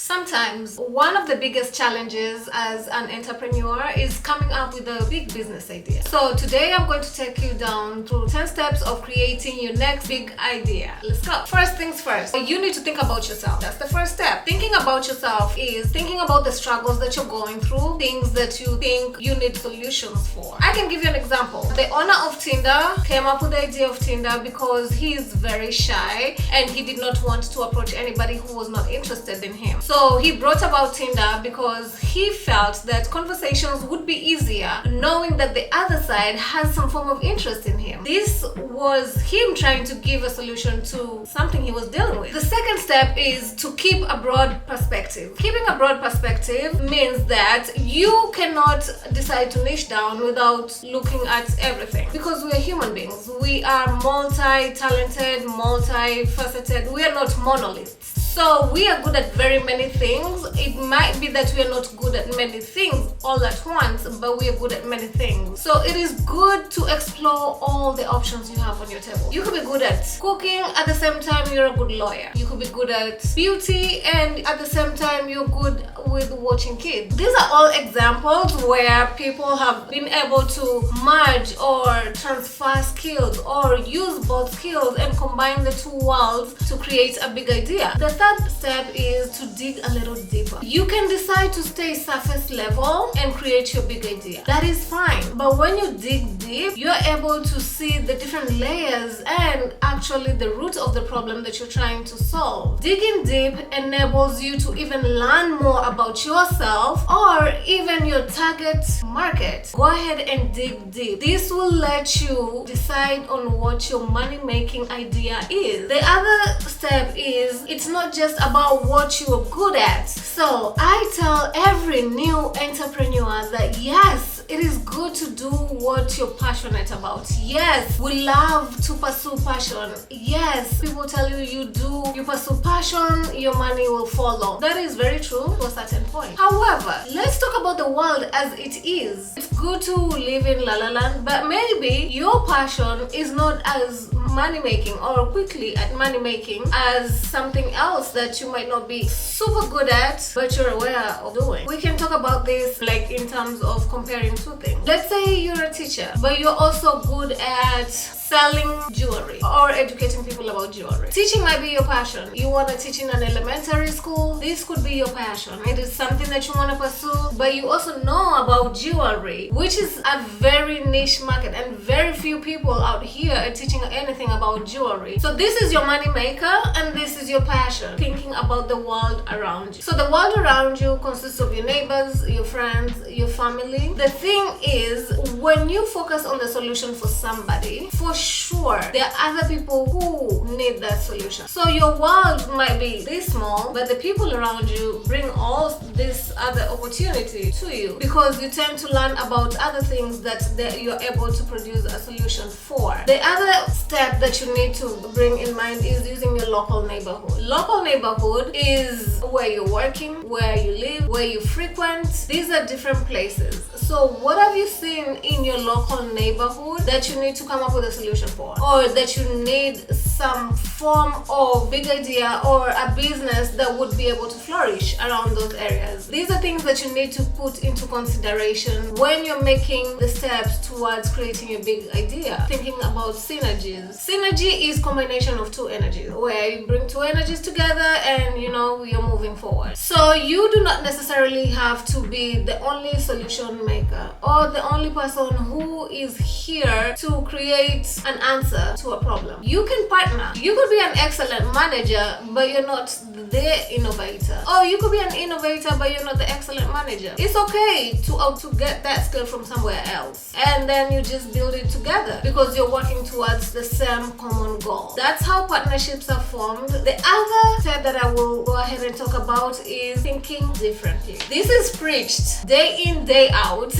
Sometimes one of the biggest challenges as an entrepreneur is coming up with a big business idea. So today I'm going to take you down through 10 steps of creating your next big idea. Let's go. First things first, you need to think about yourself. That's the first step. Thinking about yourself is thinking about the struggles that you're going through, things that you think you need solutions for. I can give you an example. The owner of Tinder came up with the idea of Tinder because he is very shy and he did not want to approach anybody who was not interested in him. So he brought about Tinder because he felt that conversations would be easier knowing that the other side has some form of interest in him. This was him trying to give a solution to something he was dealing with. The second step is to keep a broad perspective. Keeping a broad perspective means that you cannot decide to niche down without looking at everything, because we are human beings. We are multi-talented, multifaceted. We are not monoliths. So we are good at very many things. It might be that we are not good at many things all at once, but we are good at many things. So it is good to explore all the options you have on your table. You could be good at cooking, at the same time you're a good lawyer. You could be good at beauty, and at the same time you're good with watching kids. These are all examples where people have been able to merge or transfer skills or use both skills and combine the two worlds to create a big idea. The third step is to dig a little deeper. You can decide to stay surface level and create your big idea. That is fine. But when you dig deep, you're able to see the different layers and actually the root of the problem that you're trying to solve. Digging deep enables you to even learn more about yourself or even your target market. Go ahead and dig deep. This will let you decide on what your money-making idea is. The other step is it's not just about what you are good at. So I tell every new entrepreneur that yes, it is good to do what you're passionate about. Yes, we love to pursue passion. Yes, people tell you you pursue passion, your money will follow. That is very true to a certain point. However, let's talk about the world as it is. It's good to live in La La Land, but maybe your passion is not as money-making or quickly at money-making as something else that you might not be super good at, but you're aware of doing. We can talk about this like in terms of comparing two things. Let's say you're a teacher, but you're also good at selling jewelry or educating people about jewelry. Teaching might be your passion. You want to teach in an elementary school. This could be your passion. It is something that you want to pursue, but you also know about jewelry, which is a very niche market and very few people out here are teaching anything about jewelry. So this is your money maker and this is your passion, thinking about the world around you. So the world around you consists of your neighbors, your friends, your family. The thing is, when you focus on the solution for somebody, for sure there are other people who need that solution. So your world might be this small, but the people around you bring all this other opportunity to you because you tend to learn about other things that you're able to produce a solution for. The other step that you need to bring in mind is using your local neighborhood. Local neighborhood is where you're working, where you live, where you frequent. These are different places. So what have you seen in your local neighborhood that you need to come up with a solution for, or that you need some form of big idea or a business that would be able to flourish around those areas? These are things that you need to put into consideration when you're making the steps towards creating a big idea. Thinking about synergies. Synergy is combination of two energies, where you bring two energies together and you're moving forward. So you do not necessarily have to be the only solution maker or the only person who is here to create an answer to a problem. You can partner. You could be an excellent manager, but you're not the innovator. Or you could be an innovator, but you're not the excellent manager. It's okay to get that skill from somewhere else, and then you just build it together because you're working towards the same common goal. That's how partnerships are formed. The other step that I will go ahead and talk about is thinking differently. This is preached day in, day out,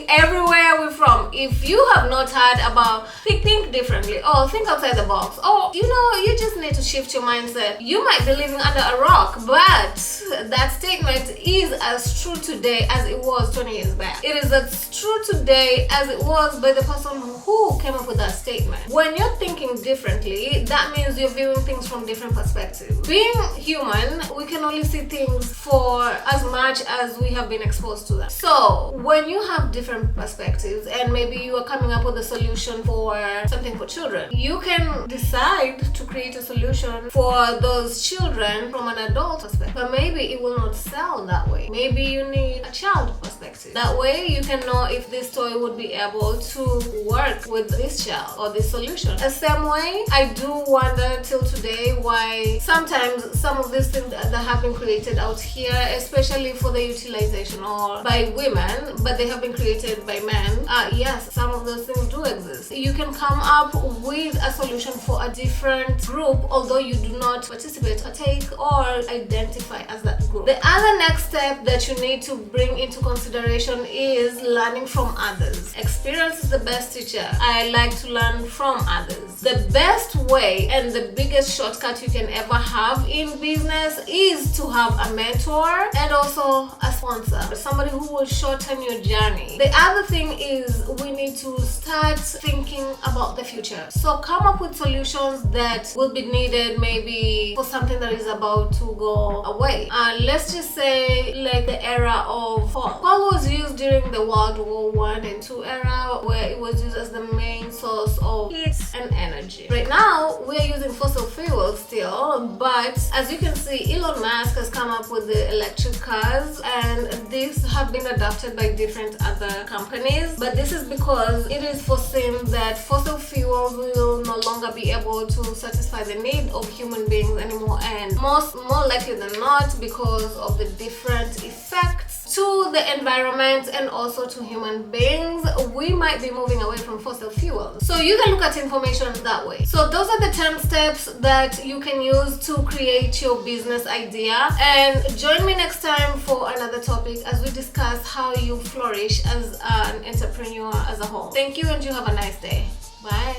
everywhere we're from. If you have not heard about think think differently, or think outside the box, or you just need to shift your mindset. You might be living under a rock, but that statement is as true today as it was 20 years back. It is as true today as it was by the person who came up with that statement. When you're thinking differently, that means you're viewing things from different perspectives. Being human, we can only see things for as much as we have been exposed to them. So when you have different perspectives, and maybe you are coming up with a solution for something for children, you can decide to create a solution for those children from an adult perspective, but maybe it will not sell that way. Maybe you need a child perspective. That way you can know if this toy would be able to work with this child or this solution. The same way, I do wonder till today why sometimes some of these things that have been created out here, especially for the utilization or by women, but they have been created by men. Yes, some of those things do exist. You can come up with a solution for a different group, although you do not participate or take or identify as that group. The other next step that you need to bring into consideration is learning from others. Experience is the best teacher. I like to learn from others. The best way and the biggest shortcut you can ever have in business is to have a mentor and also a sponsor, somebody who will shorten your journey. The other thing is we need to start thinking about the future. So come up with solutions that will be needed maybe for something that is about to go away. Let's just say like the era of coal. Coal was used during the World War I and II era, where it was used as the main source of heat and energy. Right now we are using fossil fuels still, but as you can see, Elon Musk has come up with the electric cars, and these have been adopted by different other companies. But this is because it is foreseen that fossil fuels will no longer be able to satisfy the need of human beings anymore, and more likely than not, because of the different effects to the environment and also to human beings, we might be moving away from fossil fuels. So you can look at information that way. So those are the 10 steps that you can use to create your business idea. And join me next time for another topic as we discuss how you flourish as an entrepreneur as a whole. Thank you, and you have a nice day. Bye.